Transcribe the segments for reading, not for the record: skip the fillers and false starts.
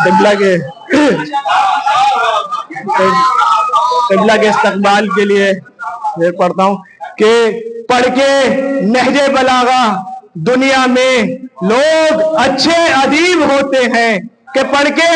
قبلہ کے قبلہ کے استقبال کے لیے میں پڑھتا ہوں کہ پڑھ کے نہج بلاغہ دنیا میں لوگ اچھے ادیب ہوتے ہیں، کہ پڑھ کے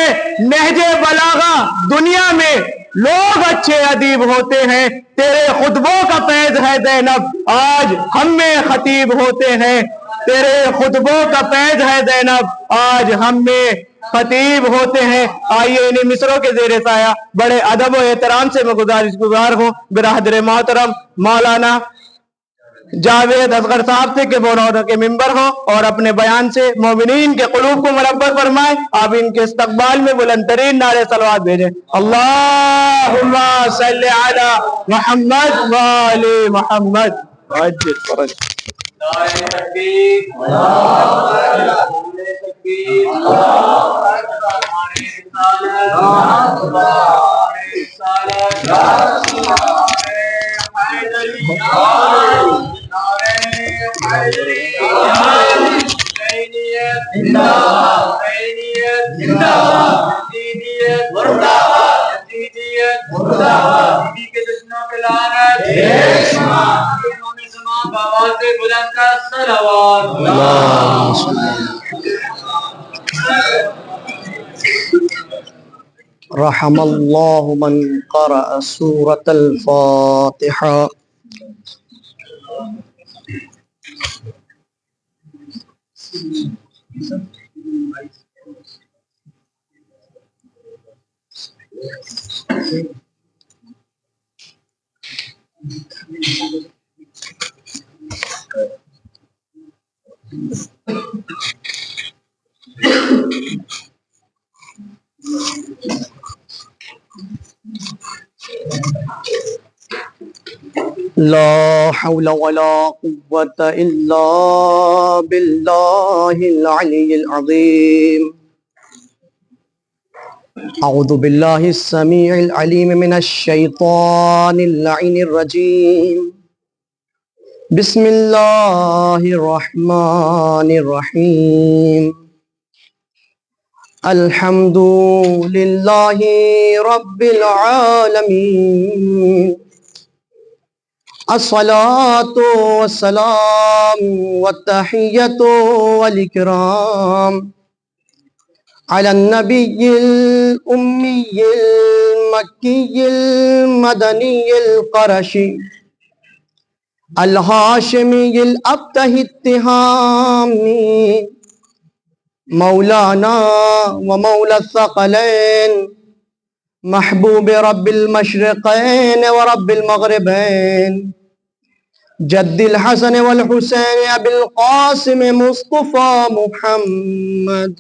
نہج بلاغہ دنیا میں لوگ اچھے ادیب ہوتے ہیں۔ تیرے خطبوں کا فیض ہے زینب آج ہم میں خطیب ہوتے ہیں، تیرے خطبوں کا فیض ہے زینب آج ہم میں خطیب ہوتے ہیں۔ آئیے انہیں مصروں کے زیر سایہ بڑے ادب و احترام سے میں گزار ہوں برادر محترم مولانا جاوید اصغر صاحب سے کہ وہ کے ممبر ہو اور اپنے بیان سے مومنین کے قلوب کو منور فرمائے۔ آپ ان کے استقبال میں بلند ترین نعرے صلوات بھیجیں۔ اللہم صلی علی محمد وآل محمد۔ عجل فرج نعرہ تکبیر، نعرہ تکبیر، نعرہ رحم اللہ من قرأ سورة الفاتحة۔ لا حول ولا قوة إلا بالله العلي العظيم۔ أعوذ بالله السميع العليم من الشيطان اللعين الرجيم، بسم الله الرحمن الرحيم۔ الحمد لله رب العالمين، الصلاة والسلام والتحية والإكرام على النبي الأمي المكي المدني القرشي الهاشمي الأبته التهامي، مولانا ومولى الثقلين، محبوب رب المشرقين ورب المغربين، جد الحسن والحسين أبي القاسم مصطفى محمد،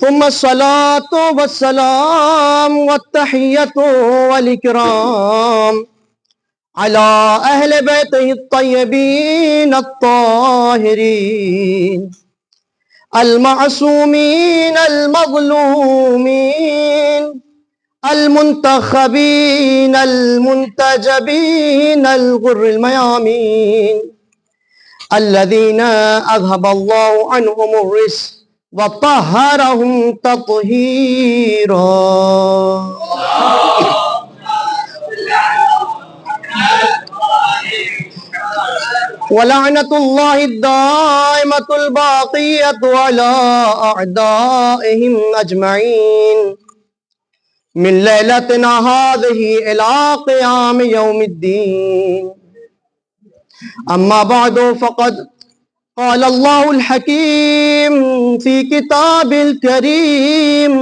ثم الصلاة والسلام والتحية والإكرام على أهل بيته الطيبين الطاهرين المعصومين المظلومين المنتخبين المنتجبين الغر الميامين، الذين أذهب الله عنهم الرجس وطهرهم تطهيرا۔ ولعنة الله الدائمة الباقية على أعدائهم أجمعين من ليلتنا هذه إلى قيام يوم الدين۔ أما بعد، فقد قال الله الحكيم في كتاب الكريم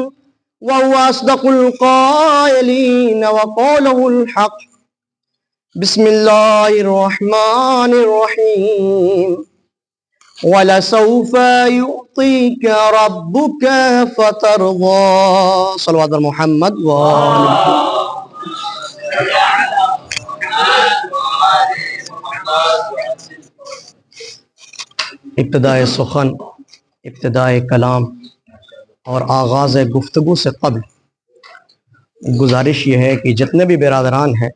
وهو أصدق القائلين وقوله الحق، بسم الله الرحمن الرحيم، وَلَسَوْفَ يُعْطِيكَ رَبُّكَ فَتَرْضَى۔ صلوات محمد ابتدائے سخن، ابتدائے کلام اور آغاز گفتگو سے قبل گزارش یہ ہے کہ جتنے بھی برادران ہیں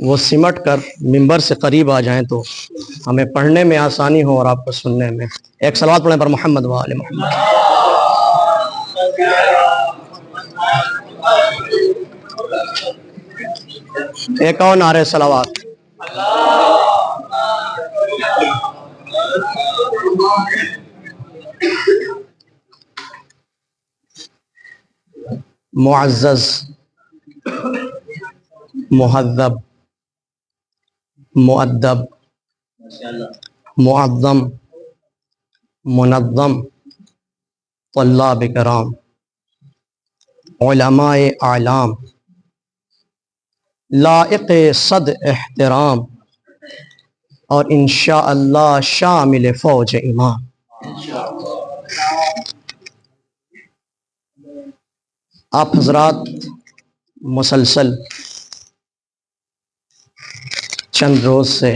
وہ سمٹ کر منبر سے قریب آ جائیں تو ہمیں پڑھنے میں آسانی ہو اور آپ کو سننے میں. ایک صلوات پڑھیں پر محمد و آل محمد. ایک اور نعرہ صلوات. معزز، مہذب، مؤدب، معظم، منظم طلاب کرام، علماء اعلام، لائق صد احترام اور انشاءاللہ شامل فوج امام. آپ حضرات مسلسل چند روز سے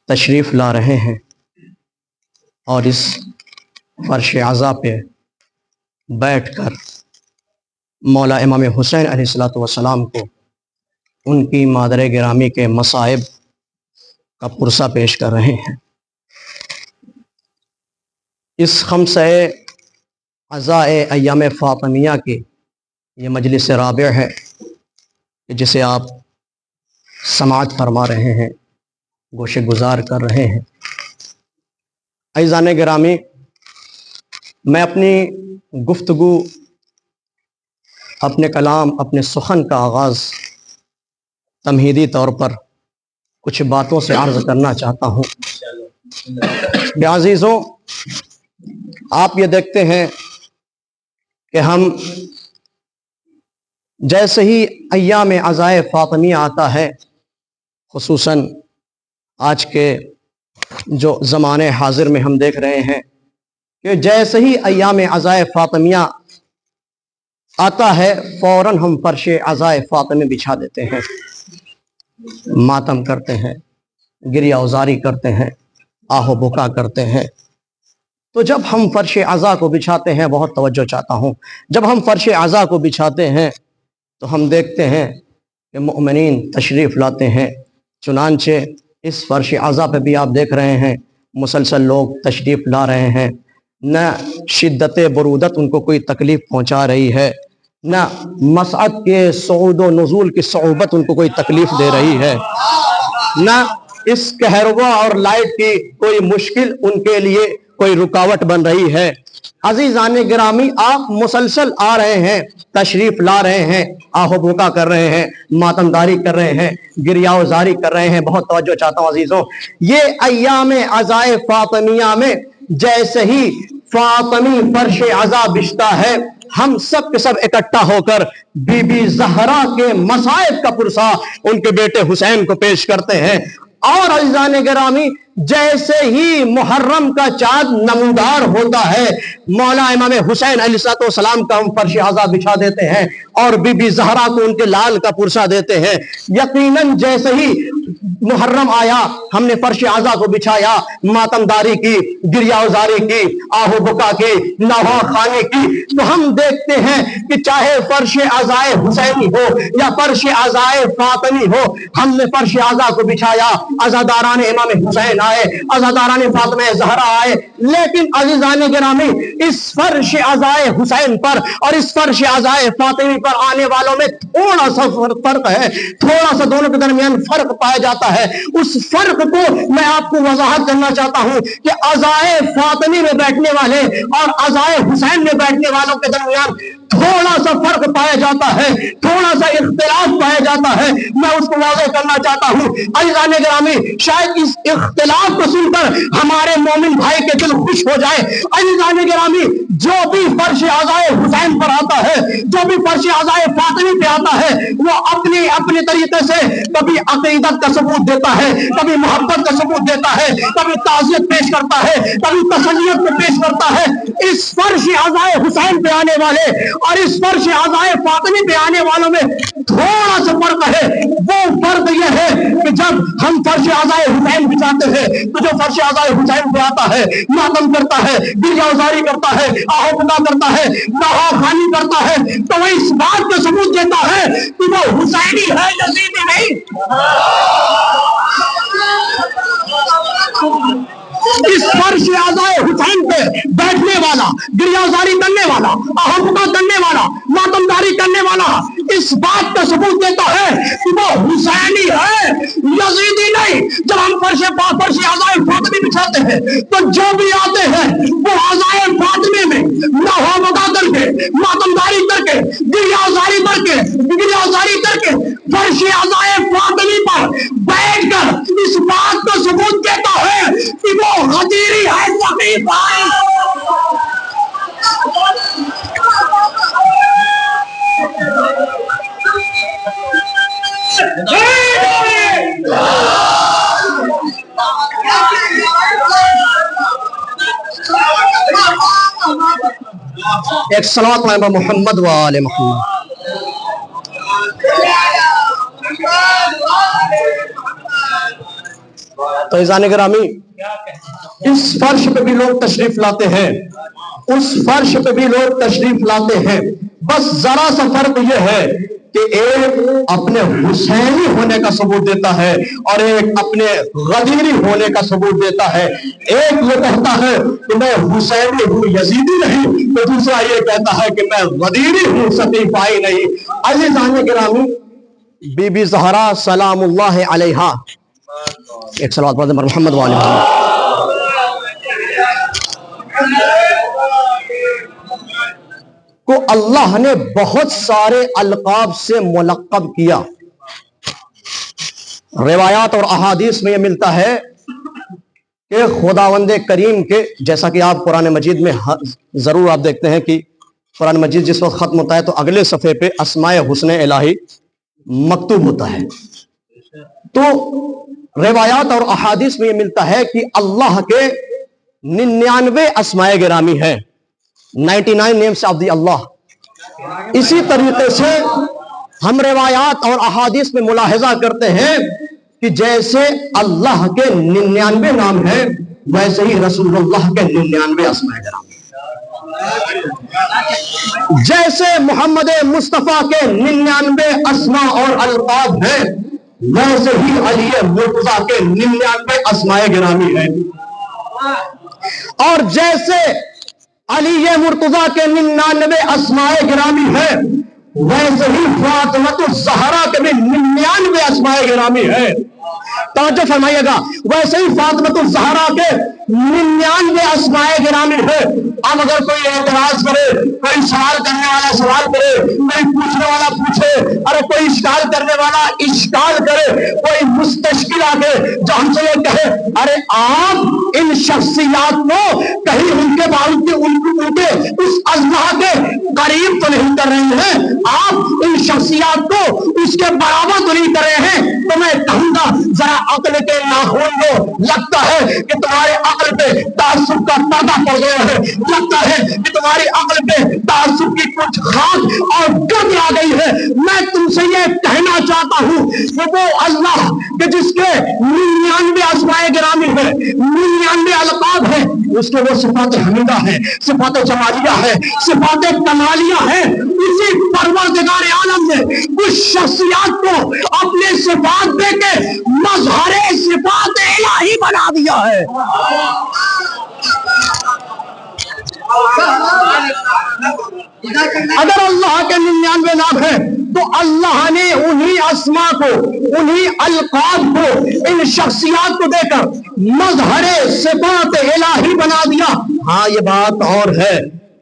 تشریف لا رہے ہیں اور اس فرش عزا پہ بیٹھ کر مولا امام حسین علیہ السلام کو ان کی مادر گرامی کے مصائب کا پرسہ پیش کر رہے ہیں. اس خمسہ عزائے ایام فاطمیہ کی یہ مجلس رابع ہے جسے آپ سماعت فرما رہے ہیں، گوش گزار کر رہے ہیں. عزیزان گرامی، میں اپنی گفتگو، اپنے کلام، اپنے سخن کا آغاز تمہیدی طور پر کچھ باتوں سے عرض کرنا چاہتا ہوں. کہ عزیزوں، آپ یہ دیکھتے ہیں کہ ہم جیسے ہی ایام عزائے فاطمیہ آتا ہے، خصوصاً آج کے جو زمانے حاضر میں ہم دیکھ رہے ہیں کہ جیسے ہی ایام عزائے فاطمیہ آتا ہے فوراً ہم فرش عزائے فاطمہ بچھا دیتے ہیں، ماتم کرتے ہیں، گریہ وزاری کرتے ہیں، آہ و بکا کرتے ہیں. تو جب ہم فرش عزا کو بچھاتے ہیں، بہت توجہ چاہتا ہوں، جب ہم فرش عزا کو بچھاتے ہیں تو ہم دیکھتے ہیں کہ مؤمنین تشریف لاتے ہیں. چنانچہ اس فرش عزا پہ بھی آپ دیکھ رہے ہیں مسلسل لوگ تشریف لا رہے ہیں. نہ شدت برودت ان کو کوئی تکلیف پہنچا رہی ہے، نہ مصعد کے صعود و نزول کی صعوبت ان کو کوئی تکلیف دے رہی ہے، نہ اس کہربا اور لائٹ کی کوئی مشکل ان کے لیے کوئی رکاوٹ بن رہی ہے. عزیزان گرامی، آپ مسلسل آ رہے ہیں، تشریف لا رہے ہیں، آہ و بکا کر رہے ہیں، ماتمداری کر رہے ہیں، گریہ وزاری کر رہے ہیں. بہت توجہ چاہتا ہوں عزیزوں، یہ ایام عزائے فاطمیہ میں جیسے ہی فاطمی فرش عزا بچھتا ہے، ہم سب کے سب اکٹھا ہو کر بی بی زہرا کے مصائب کا پرسہ ان کے بیٹے حسین کو پیش کرتے ہیں. اور عزیزان گرامی، جیسے ہی محرم کا چاند نمودار ہوتا ہے، مولا امام حسین علیہ السلام کا ہم فرش عزا بچھا دیتے ہیں اور بی بی زہرا کو ان کے لال کا پرسہ دیتے ہیں. یقیناً جیسے ہی محرم آیا، ہم نے فرش عزا کو بچھایا، ماتمداری کی، گریہ وزاری کی، آہ و بکا کی، نوحہ خوانی کی، تو ہم دیکھتے ہیں کہ چاہے فرش عزائے حسینی ہو یا فرش عزائے فاطمی ہو، ہم نے فرش عزا کو بچھایا، عزاداران امام حسین آئے، عزاداران فاطمہ زہرا آئے. لیکن عزیزان گرامی، اس فرش عزائے حسین پر اور اس فرش عزائے فاطمی پر آنے والوں میں تھوڑا سا فرق ہے، تھوڑا سا دونوں کے درمیان فرق پایا جاتا ہے. اس فرق کو میں آپ کو وضاحت کرنا چاہتا ہوں کہ عزائے فاطمی میں بیٹھنے والے اور عزائے حسین میں بیٹھنے والوں کے درمیان تھوڑا سا فرق پایا جاتا ہے، تھوڑا سا اختلاف پایا جاتا ہے. میں اس کو واضح کرنا چاہتا ہوں. عزیزان گرامی، شاید اس اختلاف کو سن کر ہمارے مومن بھائی کے دل خوش ہو جائے. عزیزان گرامی، جو بھی فرش عزائے حسین پر آتا ہے، جو بھی فرش عزائے فاطمی پہ آتا ہے، وہ اپنے طریقے سے کبھی عقیدت کا ثبوت دیتا ہے، کبھی محبت کا ثبوت دیتا ہے، کبھی تعزیت پیش کرتا ہے، کبھی تسلیت کو پیش کرتا ہے. اس فرش عزائے حسین پہ آنے والے اور اس فرش عزائے فاطمی پہ آنے والوں میں تھوڑا سا فرق ہے. وہ فرق یہ ہے کہ جب جب ہم فرش عزائے حسین بچاتے ہیں تو جو فرش عزائے حسین پہ آتا ہے ماتم کرتا ہے, گریہ ازاری کرتا ہے, آہو پتا کرتا ہے, نہا خانی کرتا ہے, تو وہ اس بات کا ثبوت دیتا ہے کہ وہ حسینی ہے, یزیدی نہیں. اس فرش عزائے حسین پہ بیٹھنے والا, گریازاری کرنے والا, احمقہ کرنے والا, ماتمداری کرنے والا اس بات کا ثبوت دیتا ہے کہ وہ حسینی ہے, یزیدی نہیں. جب ہم فرش عزائے فاطمی بچھاتے ہیں تو جو بھی آتے ہیں وہ عزائے فاطمی میں نہومدہ کر کے, ماتمداری کر کے, گریازاری کر کے فرش عزائے فاطمی پر بیٹھ کر اس بات کا ثبوت دیتا ہے کہ وہ غدیری ہے, ضعیف ہے. ایک صلوات پڑھیں محمد و آل محمد. تو عزیزان گرامی, اس فرش پہ بھی لوگ تشریف لاتے ہیں, اس فرش پہ بھی لوگ تشریف لاتے ہیں. بس ذرا سا فرق یہ ہے کہ ایک اپنے حسینی ہونے کا ثبوت دیتا ہے اور ایک اپنے غدیری ہونے کا ثبوت دیتا ہے. ایک یہ کہتا ہے کہ میں حسینی ہوں, یزیدی نہیں, تو دوسرا یہ کہتا ہے کہ میں غدیری ہوں, سقیفائی نہیں. عزیزان گرامی, بی بی زہرا سلام اللہ علیہا, ایک صلوات پڑھیں محمد و آل محمد. کو اللہ نے بہت سارے القاب سے ملقب کیا. روایات اور احادیث میں یہ ملتا ہے کہ خداوند کریم کے, جیسا کہ آپ قرآن مجید میں ضرور آپ دیکھتے ہیں کہ قرآن مجید جس وقت ختم ہوتا ہے تو اگلے صفحے پہ اسماء حسن الہی مکتوب ہوتا ہے. تو روایات اور احادیث میں یہ ملتا ہے کہ اللہ کے 99 اسماء گرامی ہیں, 99 names of the اللہ. اسی طریقے سے ہم روایات اور احادیث میں ملاحظہ کرتے ہیں کہ جیسے اللہ کے 99 نام ہیں ویسے ہی رسول اللہ کے 99 اسماء گرامی. جیسے محمد مصطفیٰ کے 99 اسماء اور القاب ہیں ویسے ہی علی مرتضیٰ کے 99 اسماء گرامی ہیں. اور جیسے علی مرتضیٰ کے 99 اسماء گرامی ہیں ویسے ہی فاطمہ الزہرا کے بھی 99 اسماء گرامی ہیں. توجہ فرمائیے گا, ویسے ہی فاطمہ الزہرا کے 99 اسماء گرامی ہے. اب اگر کوئی اعتراض کرے, کوئی سوال کرنے والا سوال کرے, کوئی پوچھنے والا پوچھے, ارے کوئی اشکال کرنے والا اشکال کرے, کوئی مستشکل آگے جو ہم سے یہ کہے ارے آپ ان شخصیات کو کہیں ان کے باوجود ان کے اس اللہ کے قریب تو نہیں کر رہے ہیں, آپ ان شخصیات کو اس کے برابر تو نہیں کر رہے ہیں, تو میں کہوں گا ذرا عقل کے ناخن لو. لگتا ہے کہ تمہارے عقل پہ تعصب کا پردہ پڑ گیا ہے, لگتا ہے کہ تمہاری عقل پہ تعصب کی کچھ خاک اور گرد آ گئی ہے. میں تم سے یہ کہنا چاہتا ہوں کہ وہ اللہ کہ جس کے 99 اسماء گرامی ہے, 99 القاب ہے, اس کے وہ صفات حمیدہ ہے, صفات جمالیہ ہے, صفات کمالیہ ہے. اسی پروردگار عالم نے کچھ شخصیات کو اپنے صفات دے کے مظہر صفات الہی بنا دیا ہے. اگر اللہ کے 99 نام ہیں تو اللہ نے انہی اسماء کو, انہی القاب کو ان شخصیات کو دے کر مظہر صفات الہی بنا دیا. ہاں یہ بات اور ہے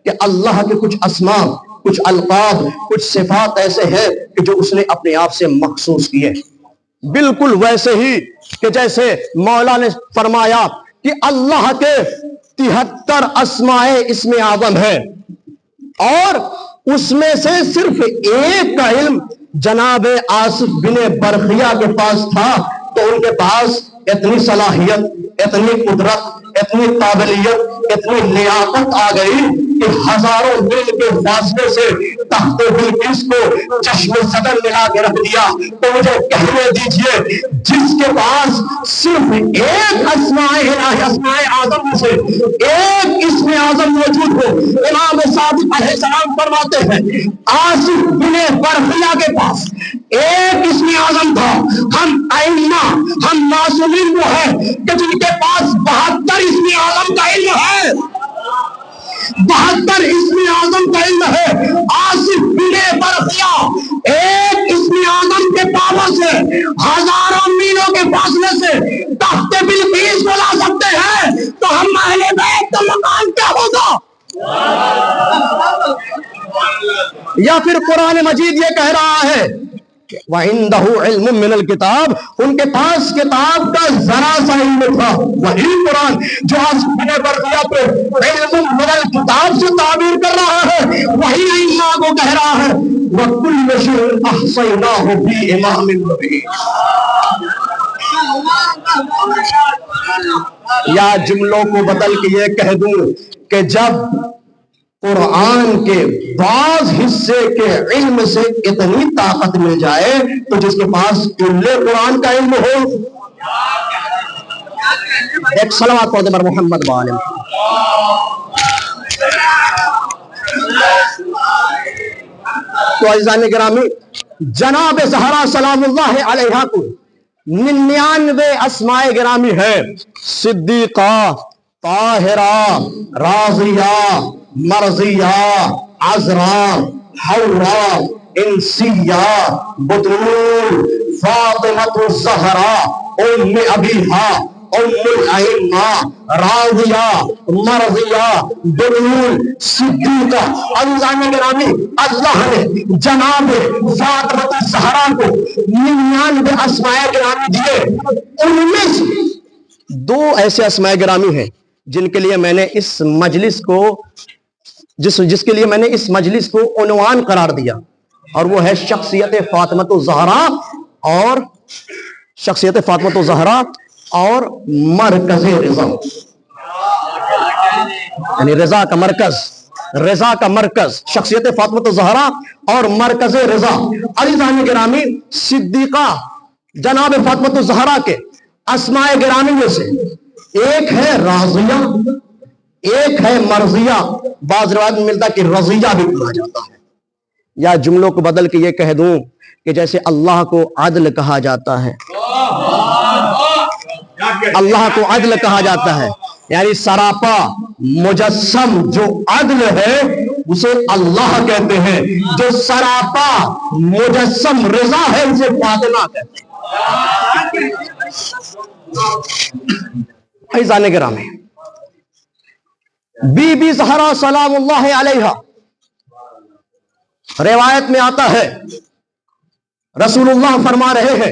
کہ اللہ کے کچھ اسماء, کچھ القاب, کچھ صفات ایسے ہیں کہ جو اس نے اپنے آپ سے مخصوص کیے, بالکل ویسے ہی کہ جیسے مولا نے فرمایا کہ اللہ کے 73 اسماء اسم اعظم ہے اور اس میں سے صرف ایک کا علم جناب آصف بن برخیہ کے پاس تھا, تو ان کے پاس اتنی صلاحیت, اتنی قدرت, اتنی قابلیت, اتنی لیاقت آ گئی کہ ہزاروں میل کے فاصلے سے تخت بلقیس کو چشم صدر ملا کے رکھ دیا. تو مجھے کہنے دیجئے جس کے پاس صرف ایک اسماء الہی، اسماء اعظم میں سے ایک اسم اعظم موجود ہو. امام صادق علیہ السلام فرماتے ہیں آصف بن برقیہ کے پاس ایک اسم اعظم تھا. ہم ائمہ، ہم معصومین وہ ہیں کہ جن کے پاس 72 اسم اعظم کا علم ہے، 72 اسم اعظم کا علم ہے. آصف بن برقیہ ایک اسم اعظم کے پاور سے ہزاروں میلوں کے فاصلے سے تخت بلقیس کو لا سکتے ہیں. تو ہم اہل بیت کا مقام کیا ہوگا؟ یا پھر قرآن مجید یہ کہہ رہا ہے وَعِنْدَهُ عِلْمٌ مِّنَ الْكِتَابِ، ان کے پاس کتاب کا ذرا سا علم تھا. وہی قرآن جو آصف بن برقیہ پہ علم من الکتاب سے تعبیر کر رہا ہے، وہی ائمہ کو کہہ رہا ہے وَكُلُّ شَيْءٍ أَحْصَيْنَاهُ فِي إِمَامٍ مُبِينٍ. یا جملوں کو بدل کے یہ کہہ دوں کہ جب قرآن کے بعض حصے کے علم سے اتنی طاقت مل جائے تو جس کے پاس کل قرآن کا علم ہو. ایک صلوات پڑھ دیں محمد وآلہ محمد. تو عزیزان گرامی، جناب زہرا سلام اللہ علیہا کو 99 اسماء گرامی ہے. صدیقہ، طاہرہ، راضیہ، مرضیہ، عذرا، حورا، انسیہ، بطول، فاطمۃ الزہرا، ام ابیہا، ام الائمہ، راضیہ، مرضیہ، بطول، صدیقہ. عزیزان گرامی، اللہ نے جناب فاطمۃ الزہرا کو 99 اسماء گرامی دیے. ان میں سے 2 ایسے اسماء گرامی ہیں جن کے لیے میں نے اس مجلس کو جس کے لیے میں نے اس مجلس کو عنوان قرار دیا، اور وہ ہے شخصیت فاطمۃ الزہرا اور مرکز رضا. یعنی رضا کا مرکز شخصیت فاطمۃ الزہرا اور مرکز رضا. عزیزان گرامی، صدیقہ جناب فاطمۃ الزہرا کے اسماء گرامی میں سے ایک ہے راضیہ، ایک ہے مرضیہ. بعض روایت میں ملتا ہے کہ رضیہ بھی کہا جاتا ہے. یا جملوں کو بدل کے یہ کہہ دوں کہ جیسے اللہ کو عدل کہا جاتا ہے، اللہ کو عدل کہا جاتا ہے، یعنی سراپا مجسم جو عدل ہے اسے اللہ کہتے ہیں. جو سراپا مجسم رضا ہے اسے فاطمہ کہتے ہیں. عزیزان گرامی، بی بی زہرا سلام اللہ علیہا، روایت میں آتا ہے رسول اللہ فرما رہے ہیں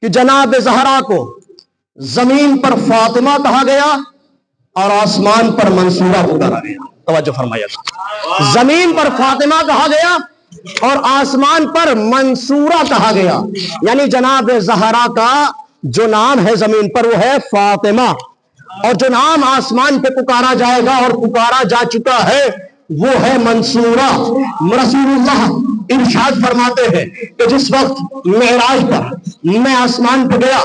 کہ جناب زہرا کو زمین پر فاطمہ کہا گیا اور آسمان پر منصورہ پکارا گیا. توجہ فرمائیے، زمین پر فاطمہ کہا گیا اور آسمان پر منصورہ کہا گیا. یعنی جناب زہرا کا جو نام ہے زمین پر وہ ہے فاطمہ، اور جو نام آسمان پہ پکارا جائے گا اور پکارا جا چکا ہے وہ ہے منصورہ. رسول اللہ ارشاد فرماتے ہیں کہ جس وقت معراج پر میں آسمان پہ گیا،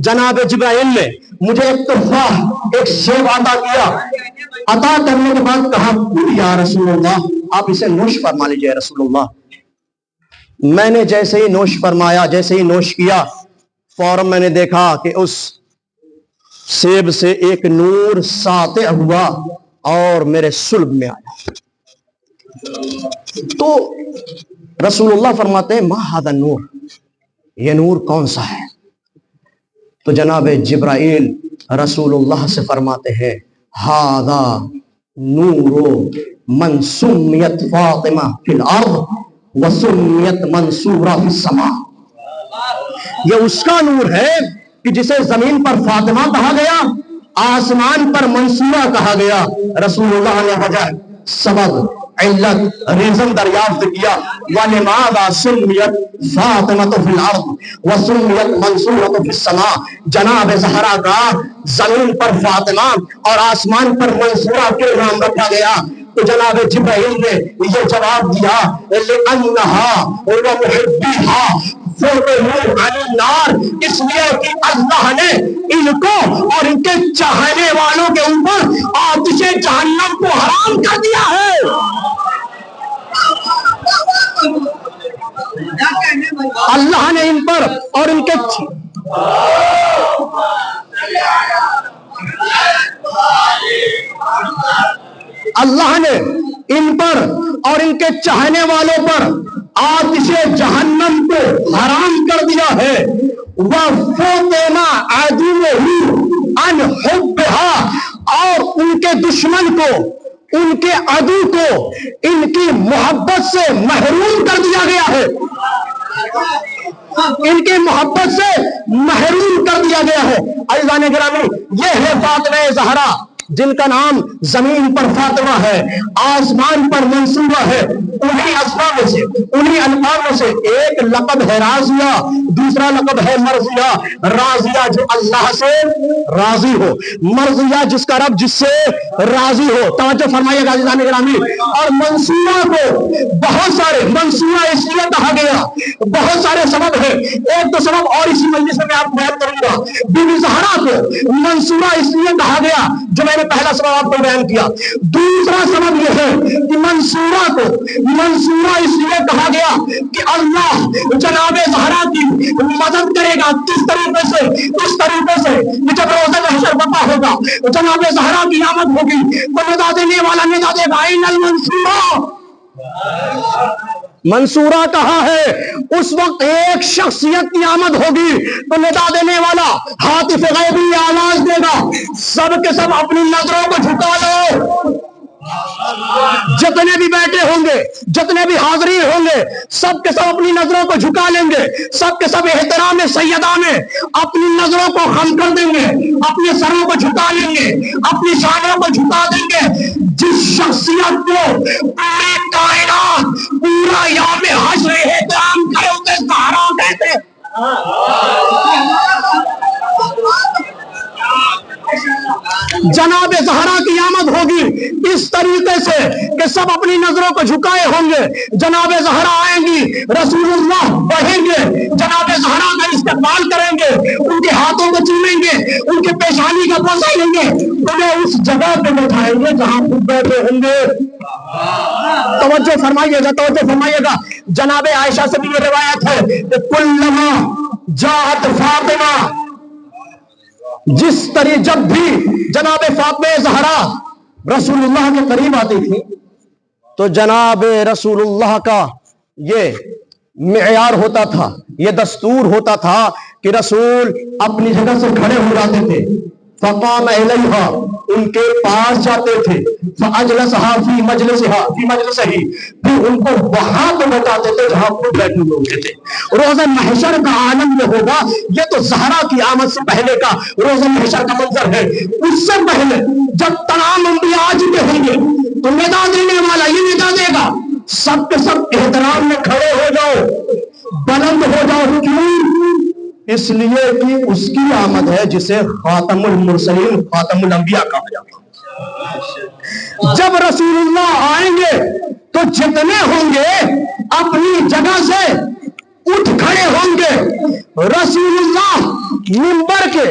جناب جبرائیل نے مجھے ایک تحفہ، ایک سیب عطا کیا. عطا کرنے کے بعد کہا یا رسول اللہ آپ اسے نوش فرما لیجئے. رسول اللہ، میں نے جیسے ہی نوش فرمایا، جیسے ہی نوش کیا، فوراً میں نے دیکھا کہ اس سیب سے ایک نور ساطع ہوا اور میرے صلب میں آیا. تو رسول اللہ فرماتے ہیں ما ھذا النور، یہ نور کون سا ہے؟ تو جناب جبرائیل رسول اللہ سے فرماتے ہیں ھذا نور من سمیت فاطمہ فی الارض وسمیت منصورہ فی السماء. یہ اس کا نور ہے کہ جسے زمین پر فاطمہ کہا گیا، آسمان پر منصورہ کہا گیا. رسول اللہ نے وجہ، سبب، علت، ریزن دریافت کیا. وَلِمَاذَا سُمِّيَتْ فَاطِمَةُ فِي الْأَرْضِ وَسُمِّيَتْ مَنْصُورَةُ فِي السَّمَاءِ. جناب زہرا کا زمین پر فاطمہ اور آسمان پر منصورہ کے نام رکھا گیا. تو جناب جبرائیل نے یہ جواب دیا لِأَنَّهَا وَمُحِبِّهَا علی النار، اس لیے کہ اللہ نے ان کو اور ان کے چاہنے والوں کے اوپر آتش جہنم کو حرام کر دیا ہے۔ اللہ نے ان پر اور ان کے اللہ نے ان پر اور ان کے چاہنے والوں پر آتش جہنم کو حرام کر دیا ہے۔ وَفُطِمَ عَدُوُّهُ عَنْ حُبِّهَا، اور ان کے دشمن کو، ان کے عدو کو ان کی محبت سے محروم کر دیا گیا ہے، ان کی محبت سے محروم کر دیا گیا ہے۔ عزیزان گرامی، یہ ہے فاطمہ زہرا، جن کا نام زمین پر فاطمہ ہے، آسمان پر منصورہ ہے۔ انہی اسماء میں سے، انہی الفاظ میں سے ایک لقب ہے رازیہ، دوسرا لقب ہے مرضیہ۔ رازیہ جو اللہ سے راضی ہو، مرضیہ جس کا رب جس سے راضی ہو۔ توجہ فرمائیے گا عزیزان گرامی۔ اور منصورہ کو بہت سارے، منصورہ اس لیے کہا گیا، بہت سارے سبب ہیں، ایک تو سبب اور اسی مجلس میں آپ بیان کروں گا۔ بی بی زہرا کو منصورہ اس لیے کہا گیا جو میں نے پہلا سبب آپ کو بیان کیا۔ دوسرا سبب یہ ہے کہ منصورہ کو منصورہ اس لیے کہا گیا کہ اللہ جناب زہرا کی مدد کرے گا۔ کس طریقے سے؟ اس طریقے سے کہ جب روز محشر وقع ہوگا، جناب زہرا کی آمد ہوگی تو ندا دینے والا ندا دے گا، این المنصورہ۔ منصورہ کہا ہے، اس وقت ایک شخصیت کی آمد ہوگی تو ندا دینے والا ہاتف غیبی آواز دے گا، سب کے سب اپنی نظروں کو جھکا لو۔ جتنے بھی بیٹھے ہوں گے، جتنے بھی حاضرین ہوں گے، سب کے سب اپنی نظروں کو جھکا لیں گے، سب کے سب احترام سیدہ میں اپنی نظروں کو خم کر دیں گے، اپنے سروں کو جھکا لیں گے، اپنی شانوں کو جھکا دیں گے۔ جس شخصیت کو پورے کائنات، پورا یوم حشر احترام کرے اسے زہرا کہتے ہیں۔ جناب زہرا کی آمد ہوگی اس طریقے سے کہ سب اپنی نظروں کو جھکائے ہوں گے۔ جناب زہرا آئیں گی، رسول اللہ بڑھیں گے، جناب زہرا کا استقبال کریں گے، ان کے ہاتھوں کو چومیں گے، ان کے پیشانی کا بوسہ لیں گے، انہیں اس جگہ پہ بٹھائیں گے جہاں خود بیٹھے ہوں گے۔ توجہ فرمائیے گا، توجہ فرمائیے گا۔ جناب عائشہ سے بھی یہ روایت ہے کہ کلما جاءت فاطمہ، جس طرح جب بھی جناب فاطمہ زہرا رسول اللہ کے قریب آتی تھی تو جناب رسول اللہ کا یہ معیار ہوتا تھا، یہ دستور ہوتا تھا کہ رسول اپنی جگہ سے کھڑے ہو جاتے تھے، فقام الیہا، ان کے پاس جاتے تھے، فاجلسہا فی مجلسہ، پھر ان کو وہاں پہ بتاتے تھے جہاں خود بیٹھے ہوتے تھے۔ روز محشر کا عالم یہ ہوگا، یہ تو زہرا کی آمد سے پہلے کا روز محشر کا منظر ہے۔ اس سے پہلے جب تمام انبیاء آ چکے ہوں گے تو ندا دینے والا یہ ندا دے گا، سب کے سب احترام میں کھڑے ہو جاؤ، بلند ہو جاؤ۔ کیوں؟ اس لیے کہ اس کی آمد ہے جسے خاتم المرسلین، خاتم الانبیاء کہا جاتا ہے۔ جب رسول اللہ آئیں گے تو جتنے ہوں گے اپنی جگہ سے اٹھ کھڑے ہوں گے، رسول اللہ منبر کے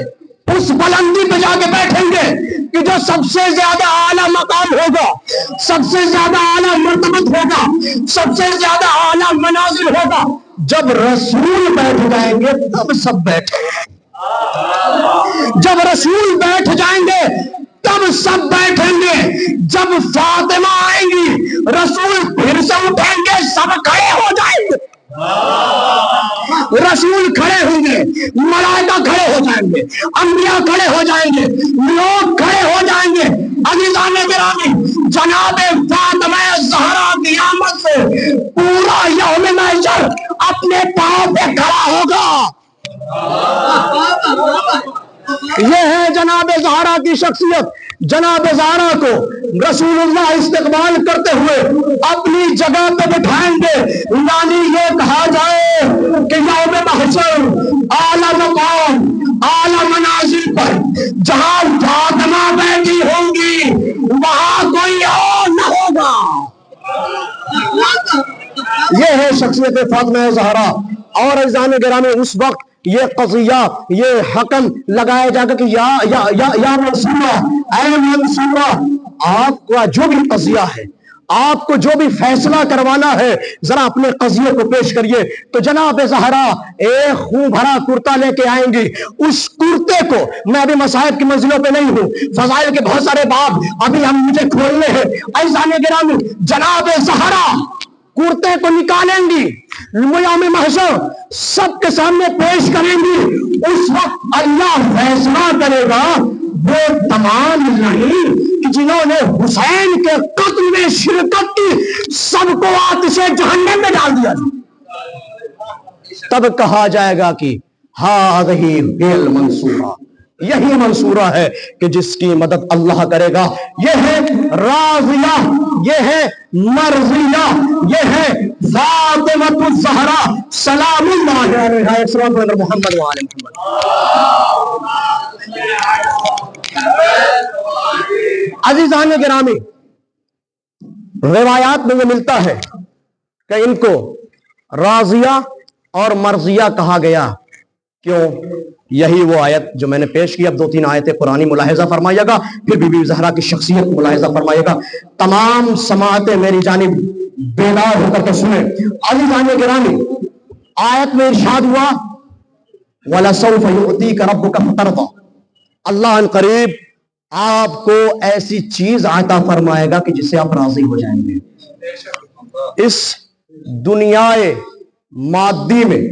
اس بلندی پہ جا کے بیٹھیں گے کہ جو سب سے زیادہ اعلیٰ مقام ہوگا، سب سے زیادہ اعلیٰ مرتبت ہوگا، سب سے زیادہ اعلیٰ منازل ہوگا۔ جب رسول بیٹھ جائیں گے تب سب بیٹھیں گے، جب رسول بیٹھ جائیں گے تب سب بیٹھیں گے۔ جب فاطمہ آئیں گی رسول پھر سے اٹھیں گے، سب کھڑے ہو جائیں گے، رسول کھڑے ہوں گے، ملائکہ کھڑے ہو جائیں گے، انبیاء کھڑے ہو جائیں گے، لوگ کھڑے ہو جائیں گے۔ عزیزان گرامی، جناب فاطمہ زہرا کی آمد سے پورا یوم محشر اپنے پاؤں پہ کھڑا ہوگا۔ یہ ہے جناب زہرا کی شخصیت۔ جناب زہرا کو رسول اللہ استقبال کرتے ہوئے اپنی جگہ پہ بٹھائیں گے، یعنی یہ کہا جائے کہ یوم محشر اعلیٰ مقام، اعلیٰ منازل پر جہاں فاطمہ بیٹھی ہوں گی وہاں کوئی اور نہ ہوگا۔ یہ ہے شخصیت فاطمہ زہرا۔ اور عزیزان گرامی اس وقت یہ قضیہ، یہ حکم لگایا جائے گا کہ یا منصورہ، اے منصورہ، آپ کا جو بھی قضیہ ہے، آپ کو جو بھی فیصلہ کروانا ہے، ذرا اپنے قضیے کو پیش کریے۔ تو جناب زہرا ایک خون بھرا کرتا لے کے آئیں گی۔ اس کرتے کو، میں ابھی مصائب کی منزلوں پہ نہیں ہوں، فضائل کے بہت سارے باب ابھی ہم مجھے کھولنے ہیں۔ عزیزان گرامی، جناب زہرا کرتے کو نکالیں گی، یوم محشر سب کے سامنے پیش کریں گی۔ اس وقت اللہ فیصلہ کرے گا، وہ تمام نہیں کہ جنہوں نے حسین کے قتل میں شرکت کی، سب کو آتش جہنم میں ڈال دیا۔ تب کہا جائے گا کہ ہذہ ہی المنصورہ، یہی منصورہ ہے کہ جس کی مدد اللہ کرے گا۔ یہ ہے راضیہ، یہ ہے مرضیہ، یہ ہے فاطمہ الزہرا سلام اللہ علیہا، محمد وآل محمد۔ عزیزان گرامی، روایات میں یہ ملتا ہے کہ ان کو راضیہ اور مرضیہ کہا گیا۔ کیوں؟ یہی وہ آیت جو میں نے پیش کی۔ اب 2-3 آیتیں قرآنی ملاحظہ فرمائیے گا، پھر بی بی زہرا کی شخصیت ملاحظہ فرمائیے گا۔ تمام سماعتیں میری جانب بیدار ہو کر کے سنیں۔ عزیزان گرامی، آیت میں ارشاد ہوا وَلَسَوْفَ يُؤْتِيكَ رَبُّكَ فَتَرْضَىٰ، اللہ ان قریب آپ کو ایسی چیز عطا فرمائے گا کہ جس سے آپ راضی ہو جائیں گے۔ اس دنیا مادی میں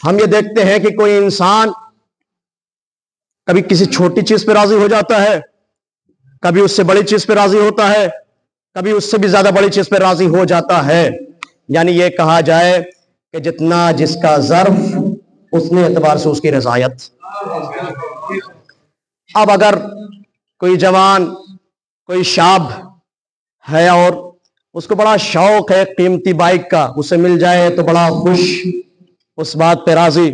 ہم یہ دیکھتے ہیں کہ کوئی انسان کبھی کسی چھوٹی چیز پہ راضی ہو جاتا ہے، کبھی اس سے بڑی چیز پہ راضی ہوتا ہے، کبھی اس سے بھی زیادہ بڑی چیز پہ راضی ہو جاتا ہے۔ یعنی یہ کہا جائے کہ جتنا جس کا ظرف، اتنے اعتبار سے اس کی رضایت۔ اب اگر کوئی جوان، کوئی شاب ہے اور اس کو بڑا شوق ہے قیمتی بائک کا، اسے مل جائے تو بڑا خوش، اس بات پہ راضی۔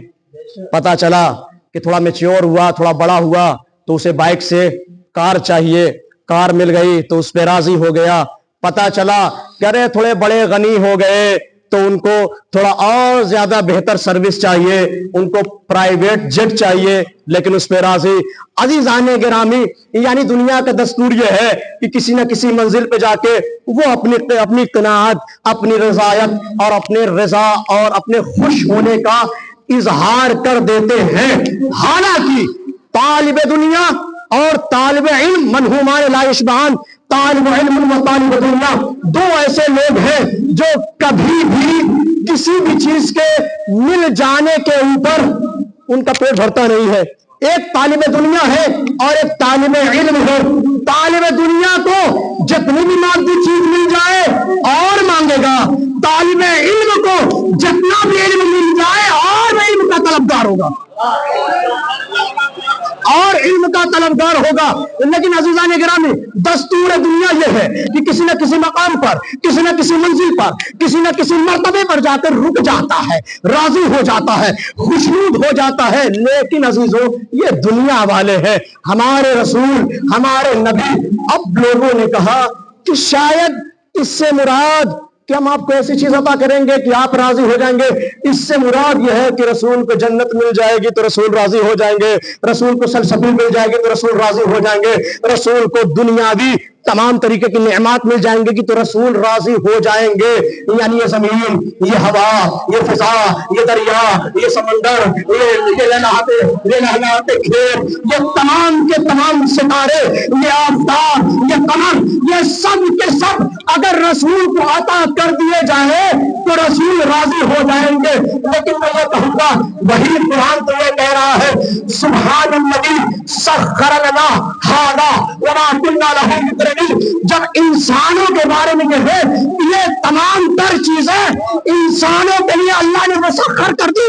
پتا چلا کہ تھوڑا میچور ہوا، تھوڑا بڑا ہوا تو اسے بائک سے کار چاہیے، کار مل گئی تو اس پہ راضی ہو گیا۔ پتا چلا کہ ارے تھوڑے بڑے غنی ہو گئے تو ان کو تھوڑا اور زیادہ بہتر سروس چاہیے، ان کو پرائیویٹ جیٹ چاہیے، لیکن اس پہ راضی۔ عزیزان گرامی، یعنی دنیا کا دستور یہ ہے کہ کسی نہ کسی منزل پہ جا کے وہ اپنی قناعت، اپنی رضایت اور اپنے رضا اور اپنے خوش ہونے کا اظہار کر دیتے ہیں۔ حالانکہ طالب دنیا اور طالب علم منہومان لا یشبعان، طالب علم و طالب دنیا دو ایسے لوگ ہیں جو کبھی بھی کسی بھی چیز کے مل جانے کے اوپر ان کا پیٹ بھرتا نہیں ہے۔ ایک طالب دنیا ہے اور ایک طالب علم ہے۔ طالب دنیا کو جتنی بھی مادی چیز مل جائے اور مانگے گا، طالب علم کو جتنا بھی علم مل جائے اور علم کا طلبگار ہوگا، اور علم کا طلبگار ہوگا۔ لیکن عزیزان گرامی، دستور دنیا یہ ہے کہ کسی نہ کسی مقام پر، کسی نہ کسی منزل پر، کسی نہ کسی مرتبے پر جا کر رک جاتا ہے، راضی ہو جاتا ہے، خوشنود ہو جاتا ہے۔ لیکن عزیزوں، یہ دنیا والے ہیں۔ ہمارے رسول، ہمارے نبی، اب لوگوں نے کہا کہ شاید اس سے مراد کہ ہم آپ کو ایسی چیز عطا کریں گے کہ آپ راضی ہو جائیں گے، اس سے مراد یہ ہے کہ رسول کو جنت مل جائے گی تو رسول راضی ہو جائیں گے، رسول کو سلسبیل مل جائے گی تو رسول راضی ہو جائیں گے، رسول کو دنیاوی تمام طریقے کی نعمات مل جائیں گے کہ تو رسول راضی ہو جائیں گے۔ یعنی یہ زمین، یہ ہوا، یہ فضا، یہ دریا، یہ سمندر، یہ لہلاتے کھیت، یہ تمام کے تمام ستارے، یہ آفتاب، یہ قمر، یہ سب کے سب اگر رسول کو عطا کر دیے جائیں تو رسول راضی ہو جائیں گے۔ لیکن میں یہ کہوں گا، وہی قرآن تو یہ کہہ رہا ہے سبحان الذی سخر لنا ھذا وما كنا له مقرنین۔ جب انسانوں کے بارے میں یہ ہے، یہ تمام تر چیزیں انسانوں کے لیے اللہ نے مسخر کر دی۔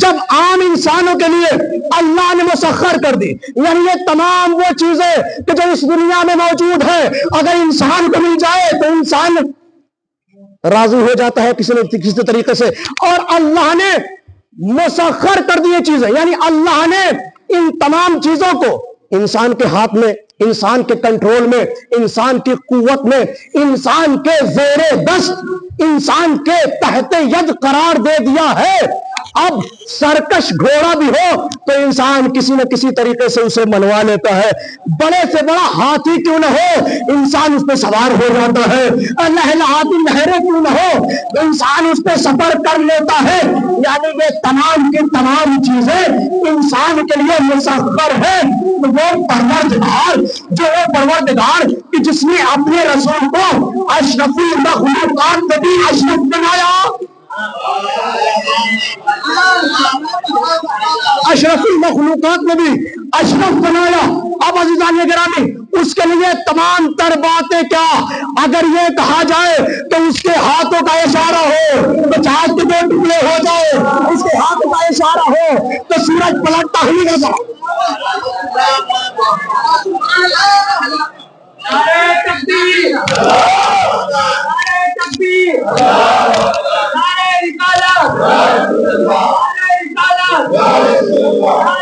جب عام انسانوں کے لیے اللہ نے مسخر کر دی، یعنی یہ تمام وہ چیزیں کہ جو اس دنیا میں موجود ہیں، اگر انسان کو مل جائے تو انسان راضی ہو جاتا ہے کسی نہ کسی طریقے سے۔ اور اللہ نے مسخر کر دی چیزیں، یعنی اللہ نے ان تمام چیزوں کو انسان کے ہاتھ میں انسان کے کنٹرول میں، انسان کی قوت میں، انسان کے زیر دست، انسان کے تحت ید قرار دے دیا ہے۔ اب سرکش گھوڑا بھی ہو تو انسان کسی نہ کسی طریقے سے اسے منوا لیتا ہے، بڑے سے بڑا ہاتھی کیوں نہ ہو انسان اس پہ سوار ہو جاتا ہے، لہلہاتی نہریں کیوں نہ ہو انسان اس پہ سفر کر لیتا ہے۔ یعنی یہ تمام کی تمام چیزیں انسان کے لیے مسخر ہے۔ وہ پروردگار، جو وہ پروردگار کہ جس نے اپنے رسول کو اشرف المخلوقات میں بھی اشرف بنایا، اشرف المخلوقات میں بھی اشرف بنایا۔ اب عزیزان گرامی اس کے لیے تمام تر باتیں کیا، اگر یہ کہا جائے تو اس کے ہاتھوں کا اشارہ ہو تو جہاز کے 2 ٹکڑے ہو جائے، اس کے ہاتھوں کا اشارہ ہو تو سورج پلٹتا ہی نہ جائے۔ نعرہ تکبیر، نعرہ تکبیر، نعرہ رسالت، نعرہ رسالت، نعرہ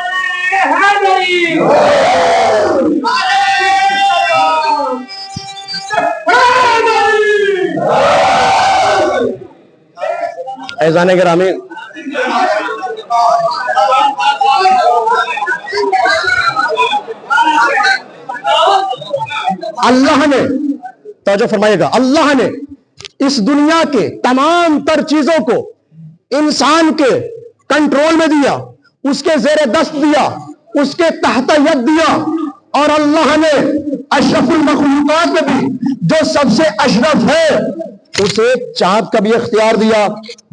حیدری، نعرہ حیدری۔ عزیزان گرامی اللہ نے، توجہ فرمائیے گا، اللہ نے اس دنیا کے تمام تر چیزوں کو انسان کے کنٹرول میں دیا، اس کے زیر دست دیا، اس کے تحت ید دیا، اور اللہ نے اشرف المخلوقات میں بھی جو سب سے اشرف ہے اسے چاند کا بھی اختیار دیا،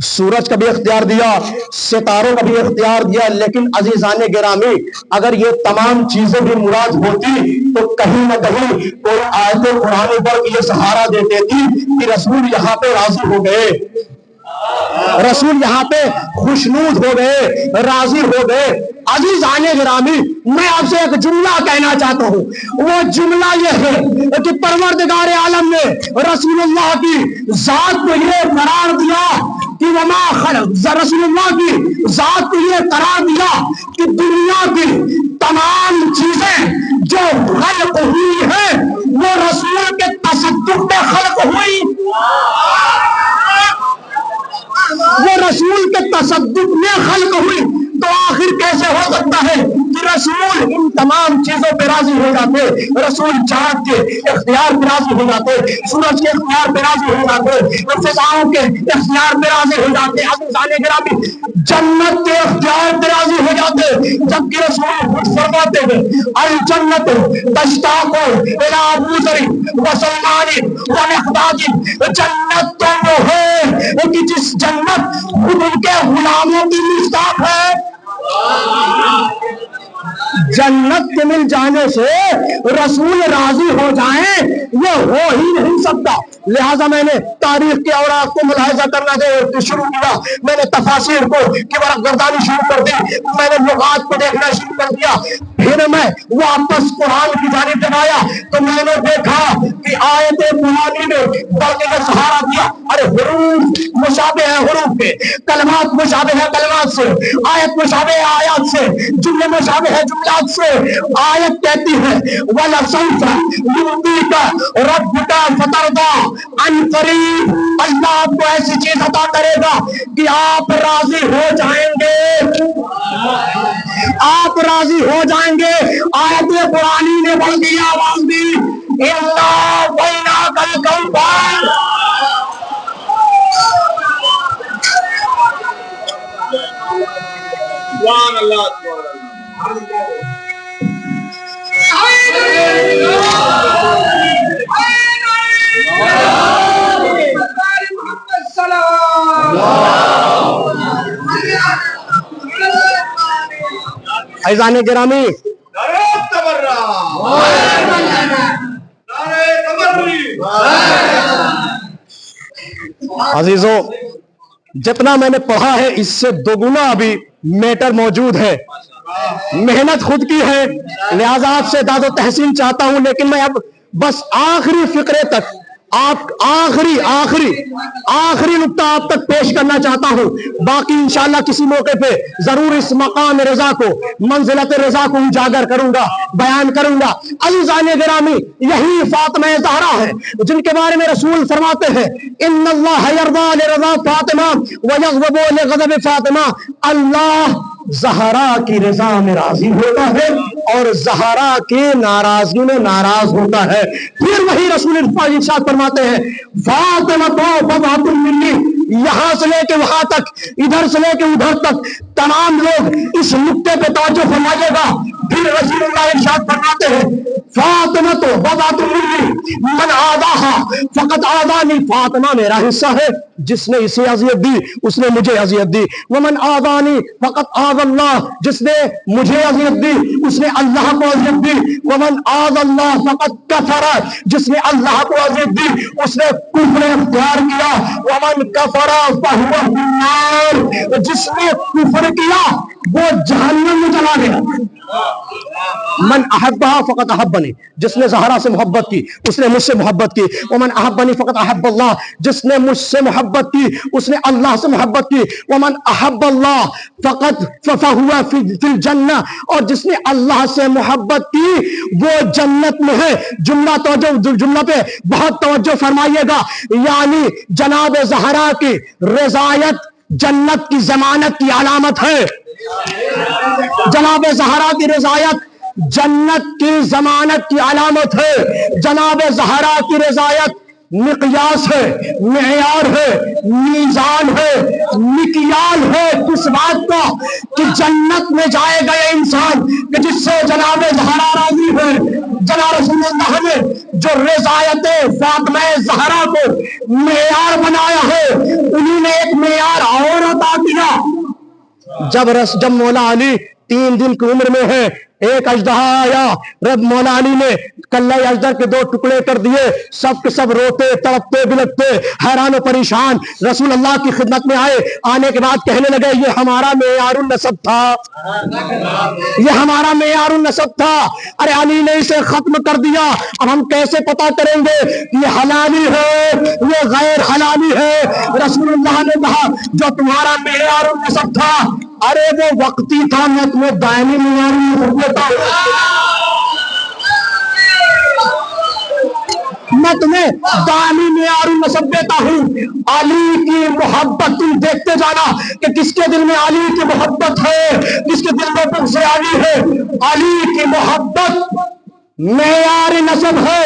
سورج کا بھی اختیار دیا، ستاروں کا بھی اختیار دیا۔ لیکن عزیزان گرامی اگر یہ تمام چیزیں بھی مراد ہوتی تو کہیں نہ کہیں کوئی آیت قرآن پر یہ سہارا دیتے تھی کہ رسول یہاں پہ راضی ہو گئے، رسول یہاں پہ خوشنود ہو گئے، راضی ہو گئے۔ عزیزان گرامی میں آپ سے ایک جملہ کہنا چاہتا ہوں، وہ جملہ یہ ہے کہ پروردگار عالم نے رسول اللہ کی ذات کو یہ قرار دیا کہ وما خلق، رسول اللہ کی ذات کو یہ قرار دیا کہ دنیا کی تمام چیزیں جو خلق ہوئی ہیں وہ رسول کے تصدق میں خلق ہوئی، وہ رسول کے تصدق میں خلق ہوئی۔ تو آخر کیسے ہو سکتا ہے کہ رسول ان تمام چیزوں پہ راضی ہو جاتے، رسول چاند کے اختیار پہ راضی ہو جاتے، سورج کے اختیار پہ راضی ہو جاتے، فضاؤں کے اختیار پہ راضی ہو جاتے، عزیزان گرامی جنت کے اختیار پہ راضی ہو جاتے، جبکہ رسول خود فرماتے ہیں الجنت تشتاق الی ابوذر وسلمان ومقداد، جنت تو وہ ہے کہ جس جنت خود ان کے غلاموں کی مشتاق ہے۔ جنت کے مل جانے سے رسول راضی ہو جائیں یہ ہو ہی نہیں سکتا۔ لہذا میں نے تاریخ کے اوراق کو ملاحظہ کرنا شروع کیا، میں نے تفاسیر کو ورق گردانی شروع کر دی، میں نے لغات کو دیکھنا شروع کر دیا، پھر میں واپس قرآن کی جانب جب آیا تو میں نے دیکھا کہ آیت قرآنی نے بڑھنے کا سہارا دیا۔ ارے حروف مشابہ ہے حروف کے، کلمات مشابہ ہے کلمات سے، آیت مشابہ ہے آیات سے، جملے مشابہ ہے جملات سے۔ آیت کہتی ہے وَلَسَوْفَ يُعْطِيكَ رَبُّكَ فَتَرْضَىٰ، عن قریب اللہ آپ کو ایسی چیز عطا کرے گا کہ آپ راضی ہو جائیں گے، آپ راضی ہو جائیں گے۔ آیت قرآنی نے بڑھ گئی آواز دی اِنَّا بَيْنَاكَ الْكَوْثَرَ۔ سبحان اللہ، عزیزان گرامی عزیزوں جتنا میں نے پڑھا ہے اس سے دوگنا ابھی میٹر موجود ہے، محنت خود کی ہے، لہذا آپ سے داد و تحسین چاہتا ہوں، لیکن میں اب بس آخری فقرے تک آپ آخری نقطہ آپ تک پیش کرنا چاہتا ہوں. باقی انشاءاللہ کسی موقع پہ ضرور اس مقام رضا کو, منزلت رضا کو اجاگر کروں گا, بیان کروں گا. عزیزان گرامی, یہی فاطمہ زہرا ہے جن کے بارے میں رسول فرماتے ہیں ان اللہ یرضی لرضا فاطمہ ویغضب لغضب فاطمہ. اللہ زہرا کی رضا میں راضی ہوتا ہے اور زہرا کی ناراضگی میں ناراض ہوتا ہے. پھر وہی رسول ارشاد فرماتے ہیں فاطمہ تو بضعۃ منی, یہاں سے لے کے وہاں تک, ادھر سے لے کے ادھر تک تمام لوگ اس نقطے پہ توجہ فرمائیے گا. پھر رسول اللہ ارشاد فرماتے ہیں فاطمہ تو بضعۃ منی من عاداہا فقد عادانی, فاطمہ میرا حصہ ہے, جس نے اسے اذیت دی اس نے مجھے اذیت دی. ومن عادانی فقد عاد اللہ, جس نے مجھے اذیت دی اس نے اللہ کو اذیت دی. ومن عاد اللہ فقد کفر, جس نے اللہ کو اذیت دی اس نے کفر اختیار کیا. ومن کفر فہو فی النار, جس نے کفر کیا وہ جہنم میں چلا گیا. من احبها فقط احبنی, جس نے زہرا سے محبت کی اس نے مجھ سے محبت کی. ومن احبنی فقط احب اللہ, جس نے مجھ سے محبت کی اس نے اللہ سے محبت کی. ومن احب اللہ فقط فهو فی الجنہ, اور جس نے اللہ سے محبت کی وہ جنت میں ہے. جملہ پہ بہت توجہ فرمائیے گا, یعنی جناب زہرا کی رضایت جنت کی ضمانت کی علامت ہے. جناب زہرا کی رضایت جنت کی ضمانت کی علامت ہے. جناب زہرا کی رضایت مقیاس ہے, معیار ہے, میزان ہے, مکیال ہے کس بات کا کہ جنت میں جائے گا یہ انسان کہ جس سے جناب زہرا راضی ہے. جناب رسول اللہ نے جو رضایت فاطمہ زہرا کو معیار بنایا ہے انہوں نے ایک معیار اور عطا کیا. جب مولا علی 3 دن کی عمر میں ہے, ایک اژدہا آیا, رب مولا علی نے کلہ اژدر کے 2 ٹکڑے کر دیے. سب کے سب روتے تڑپتے بلکتے حیران و پریشان رسول اللہ کی خدمت میں آئے. آنے کے بعد کہنے لگے یہ ہمارا معیار النسب تھا, یہ ہمارا معیار النسب تھا. ارے علی نے اسے ختم کر دیا. اب ہم کیسے پتا کریں گے یہ حلالی ہے یہ غیر حلالی ہے؟ رسول اللہ نے کہا جو تمہارا معیار النسب تھا ارے وہ وقتی تھا, میں تمہیں دائمی معیار النسب دیتا ہوں. میں تمہیں دائمی معیار النسب دیتا ہوں. علی کی محبت تم دیکھتے جانا کہ کس کے دل میں علی کی محبت ہے, کس کے دل میں بغض علی ہے. علی کی محبت معیار نسب ہے,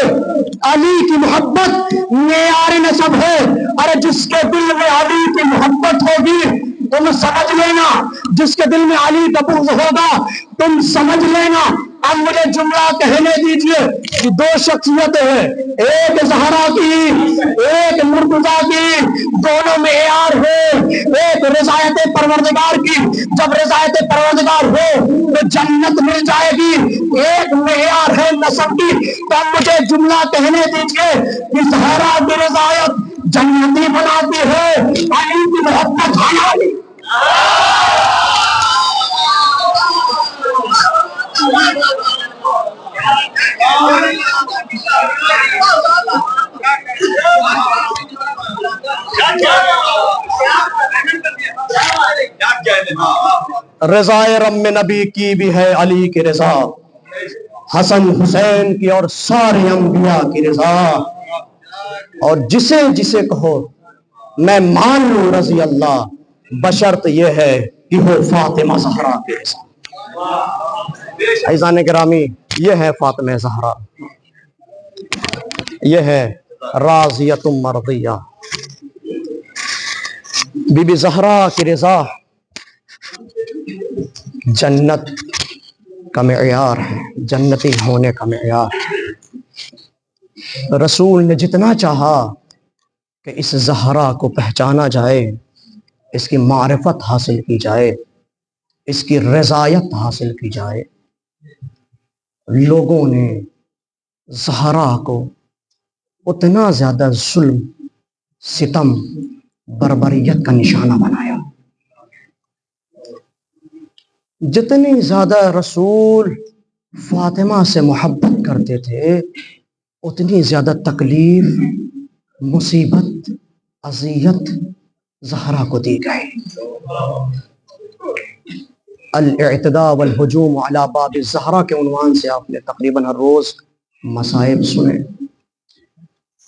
علی کی محبت معیار نسب ہے. ارے جس کے دل میں علی کی محبت ہوگی تم سمجھ لینا, جس کے دل میں علی کا بغض ہوگا تم سمجھ لینا. اب مجھے جملہ کہنے دیجئے کہ 2 شخصیتیں ہیں, ایک زہرا کی ایک مرتضیٰ کی, دونوں معیار ہے. ایک رضایت پروردگار کی, جب رضایت پروردگار ہو تو جنت مل جائے گی. ایک معیار ہے نسب کی. تو اب مجھے جملہ کہنے دیجئے کہ زہرا کی رضایت جنتی بناتی ہے, علی کی محبت حلالی. رضائے رم نبی کی بھی ہے علی کی رضا, حسن حسین کی اور سارے انبیاء کی رضا. اور جسے جسے کہو میں مان لوں رضی اللہ, بشرط یہ ہے کہ ہو فاطمہ زہرا کی رضا. عزیزان گرامی, یہ ہے فاطمہ زہرا, یہ ہے راضیۃ مرضیہ. بی بی زہرا کی رضا جنت کا معیار ہے, جنتی ہونے کا معیار. رسول نے جتنا چاہا کہ اس زہرا کو پہچانا جائے, اس کی معرفت حاصل کی جائے, اس کی رضایت حاصل کی جائے, لوگوں نے زہرا کو اتنا زیادہ ظلم ستم بربریت کا نشانہ بنایا. جتنی زیادہ رسول فاطمہ سے محبت کرتے تھے اتنی زیادہ تکلیف مصیبت اذیت زہرا کو دی گئی. الاعتداء والہجوم علی باب الزہرا کے عنوان سے آپ نے تقریباً ہر روز مصائب سنے.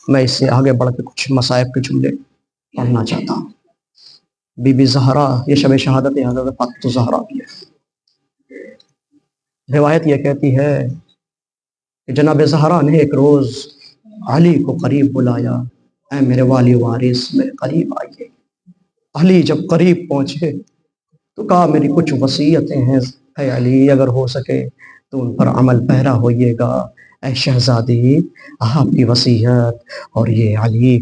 میں اس سے آگے بڑھ کے کچھ مصائب کے جملے پڑھنا چاہتا ہوں. بی بی زہرا یہ شب شہادت حضرت فاطمہ زہرا کی ہے. روایت یہ کہتی ہے کہ جناب زہرا نے ایک روز علی کو قریب بلایا. اے میرے والی وارث میرے قریب آئیے. علی جب قریب پہنچے تو کہا میری کچھ وصیتیں ہیں اے علی، اگر ہو سکے تو ان پر عمل پیرا ہوئیے گا. اے شہزادی آپ کی وصیت. اور یہ علی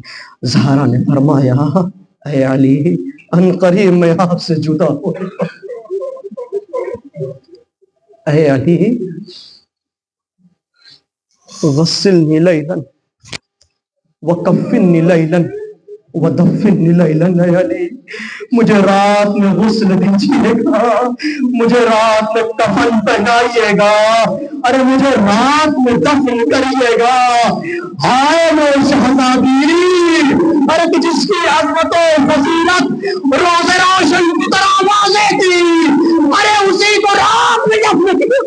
زہرا نے فرمایا اے علی ان قریب میں آپ سے جدا ہو گا. اے علی غسلنی لیلا وکفنی لیلا ودفنی لیلا. اے علی مجھے رات میں غسل دیجیے گا، مجھے رات میں کفن پہنائیے گا، ارے مجھے رات میں دفن کریے گا. ہائے وہ شہزادی ارے کہ جس کی عظمت و فضیلت روز روشن کی طرح واضح تھی، ارے اسی کو رات میں دفن کیا.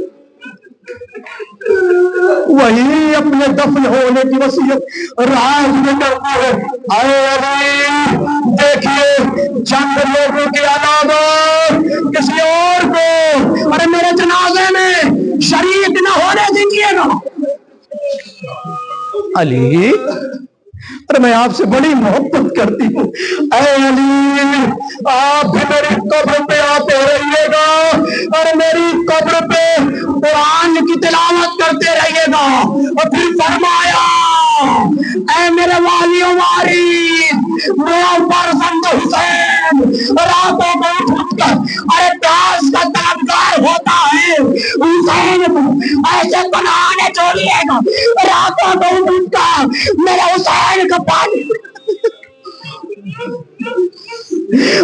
وہی اپنے دفن ہونے کی وصیت راز میں کرتا ہے. اے علی دیکھیے چند لوگوں کے علاوہ کسی اور کو ارے میرے جنازے میں شریک نہ ہونے دیجیے گا. علی ارے میں آپ سے بڑی محبت کرتی ہوں. اے علی آپ بھی میری قبر پہ آتے رہیے گا اور میری قبر پہ قرآن کی تلاوت کرتے رہیے گا. اور پھر فرمایا اے میرے والی و وارث میرا فرزند حسین راتوں کو اٹھ کر ارے پیاس کا طلبگار ہوتا ہے، حسین کو ایسے بنانے چھوڑیے گا راتوں کو اٹھ کر میرے حسین کا پانی.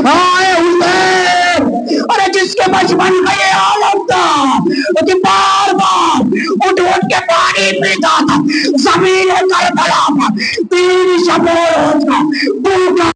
آئے حسین ارے جس کے بچپن کا یہ عالم تھا کہ بار بار اٹھ اٹھ کے پانی پیتا تھا زمین کربلا پر 3 شب و روز کا بھوکا